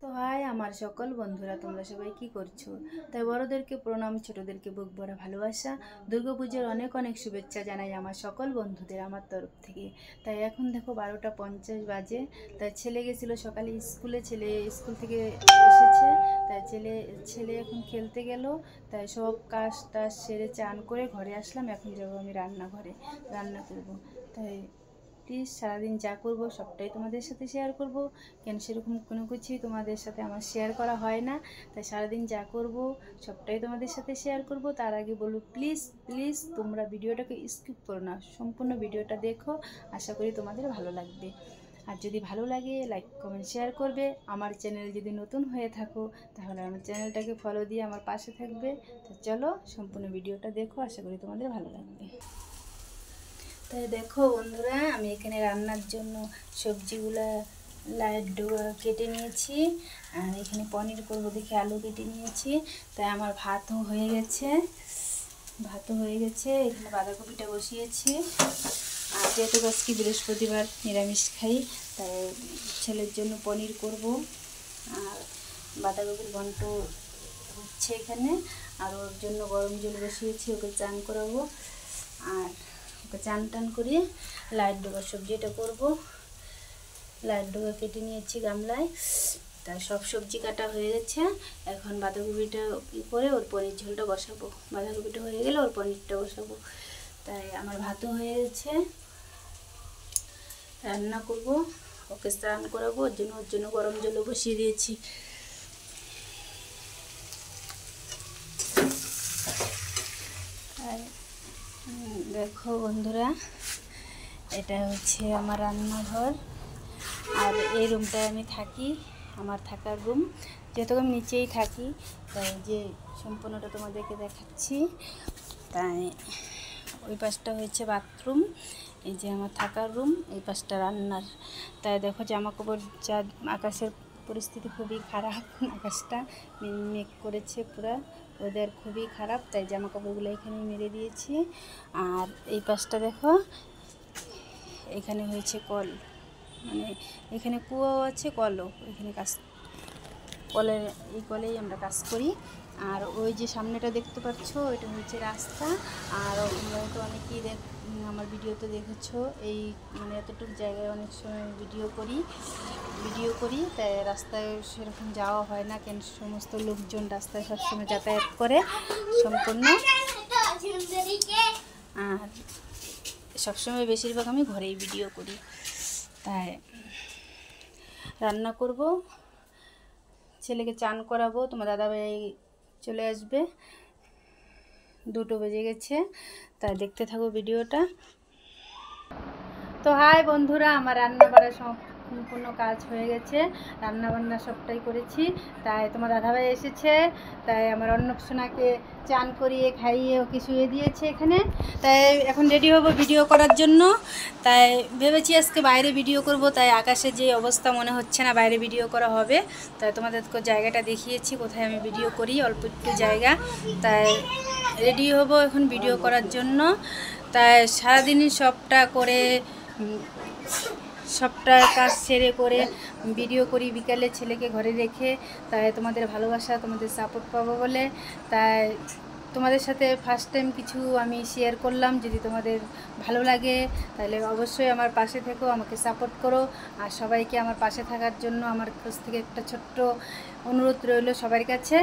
তো হাই আমার সকল বন্ধুরা, তোমরা সবাই কি করছো? তাই বড়দেরকে প্রণাম, ছোটদেরকে বুক ভরা ভালোবাসা, দুর্গাপুজোর অনেক অনেক শুভেচ্ছা জানাই আমার সকল বন্ধুদের আমার তরফ থেকে। তাই এখন দেখো 12টা 50 বাজে। তাই ছেলে গেছিলো সকালে স্কুলে, ছেলে স্কুল থেকে এসেছে। তাই ছেলে এখন খেলতে গেল। তাই সব কাজ টাজ সেরে চান করে ঘরে আসলাম। এখন যাবো আমি রান্নাঘরে, রান্না করব। তাই প্লিজ সারাদিন যা করব সবটাই তোমাদের সাথে শেয়ার করব, কেন সেরকম কোনো কিছুই তোমাদের সাথে আমার শেয়ার করা হয় না। তাই সারাদিন যা করব সবটাই তোমাদের সাথে শেয়ার করব। তার আগে বলবো প্লিজ প্লিজ তোমরা ভিডিওটাকে স্কিপ করো না, সম্পূর্ণ ভিডিওটা দেখো। আশা করি তোমাদের ভালো লাগবে। আর যদি ভালো লাগে লাইক কমেন্ট শেয়ার করবে। আমার চ্যানেল যদি নতুন হয়ে থাকো তাহলে আমার চ্যানেলটাকে ফলো দিয়ে আমার পাশে থাকবে। তো চলো সম্পূর্ণ ভিডিওটা দেখো, আশা করি তোমাদের ভালো লাগবে। তাই দেখো বন্ধুরা, আমি এখানে রান্নার জন্য সবজিগুলা লাইট ডোয়া কেটে নিয়েছি। আর এখানে পনির করবো দেখে আলু কেটে নিয়েছি। তাই আমার ভাতও হয়ে গেছে, এখানে বাঁধাকপিটা বসিয়েছি। আর যেহেতু আজকে বৃহস্পতিবার নিরামিষ খাই, তাই ছেলের জন্য পনির করব। আর বাঁধাকপির ঘন্ট হচ্ছে এখানে। আর ওর জন্য গরম জল বসিয়েছি, ওকে চান করাবো। আর ওকে চান টান করিয়ে লাইট ডোবার সবজিটা করব। লাইট ডোবা কেটে নিয়েছি গামলায়। তাই সব সবজি কাটা হয়ে গেছে। এখন বাঁধাকপিটা করে ওর পনির ঝোলটা বসাবো। বাঁধাকপিটা হয়ে গেলে ওর পনিরটা বসাবো। তাই আমার ভাতও হয়ে গেছে, রান্না করব। ওকে স্নান করাবো, ওর জন্য গরম জলও বসিয়ে দিয়েছি। আর দেখো বন্ধুরা, এটা হচ্ছে আমার রান্নাঘর। আর এই রুমটায় আমি থাকি, আমার থাকার রুম। যেহেতু আমি নিচেই থাকি তাই যে সম্পূর্ণটা তোমাদেরকে দেখাচ্ছি। তাই ওই পাশটা হচ্ছে বাথরুম, এই যে আমার থাকার রুম, এই পাশটা রান্নার। তাই দেখো জামাকাপড় যা, আকাশের পরিস্থিতি খুবই খারাপ, আকাশটা মেঘ করেছে পুরা, ওদের খুবই খারাপ। তাই জামাকাপড়গুলো এখানে মেরে দিয়েছি। আর এই পাশটা দেখো, এখানে হয়েছে কল, মানে এখানে কুয়াও আছে, কলও। এখানে কলের, এই কলেই আমরা কাজ করি। আর ওই যে সামনেটা দেখতে পাচ্ছ, এটা হচ্ছে রাস্তা। আর তোমরা তো অনেকেই আমার ভিডিওতে দেখেছো, এই মানে এতটুকু জায়গায় অনেক সময় ভিডিও করি। তাই রাস্তায় সেরকম যাওয়া হয় না, কেন সমস্ত লোকজন রাস্তায় সবসময় যাতায়াত করে সম্পূর্ণ। আর সবসময় বেশিরভাগ আমি ঘরেই ভিডিও করি। তাই রান্না করব, ছেলেকে চান করাবো। তোমার দাদাভাই চলে আসবে, 2টো বেজে গেছে। তাই দেখতে থাকো ভিডিওটা। তো হাই বন্ধুরা, আমার রান্না বাড়া সম্পূর্ণ কাজ হয়ে গেছে, রান্না বান্না সবটাই করেছি। তাই তোমার দাদাভাই এসেছে, তাই আমার অন্নপূর্ণাকে চান করিয়ে খাইয়ে ওকে শুয়ে দিয়েছে এখানে। তাই এখন রেডি হব ভিডিও করার জন্য। তাই ভেবেছি আজকে বাইরে ভিডিও করব। তাই আকাশে যে অবস্থা মনে হচ্ছে না বাইরে ভিডিও করা হবে। তাই তোমাদেরকে জায়গাটা দেখিয়েছি কোথায় আমি ভিডিও করি, অল্প একটু জায়গা। তাই রেডি হব এখন ভিডিও করার জন্য। তাই সারাদিনই সবটা কাজ সেরে করে ভিডিও করি, বিকালে ছেলেকে ঘরে রেখে। তাই তোমাদের ভালোবাসা, তোমাদের সাপোর্ট পাবো বলে তাই তোমাদের সাথে ফার্স্ট টাইম কিছু আমি শেয়ার করলাম। যদি তোমাদের ভালো লাগে তাহলে অবশ্যই আমার পাশে থেকো, আমাকে সাপোর্ট করো। আর সবাইকে আমার পাশে থাকার জন্য আমার কাছ থেকে একটা ছোট্ট অনুরোধ রইল সবার কাছে।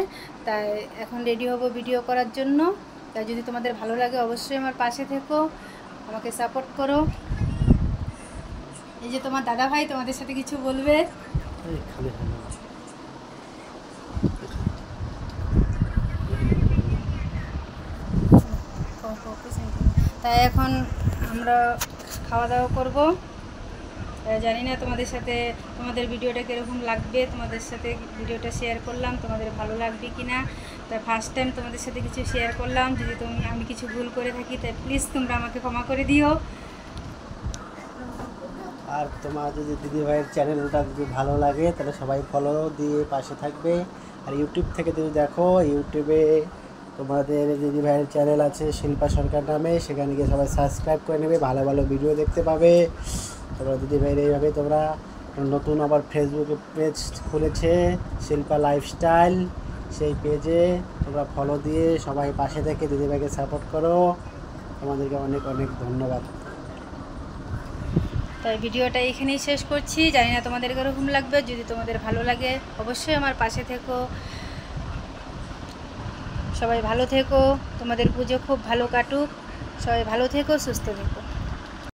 তাই এখন রেডি হব ভিডিও করার জন্য। তাই যদি তোমাদের ভালো লাগে অবশ্যই আমার পাশে থেকো, আমাকে সাপোর্ট করো। এই যে তোমার দাদা ভাই তোমাদের সাথে কিছু বলবে। তাই এখন আমরা খাওয়া দাওয়া করবো। জানি না তোমাদের ভিডিওটা কীরকম লাগবে, তোমাদের সাথে ভিডিওটা শেয়ার করলাম, তোমাদের ভালো লাগবে কি না। তাই ফার্স্ট টাইম তোমাদের সাথে কিছু শেয়ার করলাম। যদি আমি কিছু ভুল করে থাকি তাই প্লিজ তোমরা আমাকে ক্ষমা করে দিও। আর তোমার যদি দিদিভাইয়ের চ্যানেলটা যদি ভালো লাগে তাহলে সবাই ফলো দিয়ে পাশে থাকবে। আর ইউটিউব থেকে যদি দেখো, ইউটিউবে তোমাদের দিদিভাইয়ের চ্যানেল আছে শিল্পা সরকার নামে, সেখানে গিয়ে সবাই সাবস্ক্রাইব করে নেবে, ভালো ভালো ভিডিও দেখতে পাবে। তোমরা দিদিভাইয়ের এইভাবে তোমরা নতুন আবার ফেসবুকে পেজ খুলেছে শিল্পা লাইফস্টাইল, সেই পেজে তোমরা ফলো দিয়ে সবাই পাশে থেকে দিদিভাইকে সাপোর্ট করো। তোমাদেরকে অনেক অনেক ধন্যবাদ। তাই ভিডিওটা এখানেই শেষ করছি। জানি না তোমাদের কীরকম লাগবে। যদি তোমাদের ভালো লাগে অবশ্যই আমার পাশে থেকো। সবাই ভালো থেকো, তোমাদের পুজো খুব ভালো কাটুক। সবাই ভালো থেকো, সুস্থ থেকো।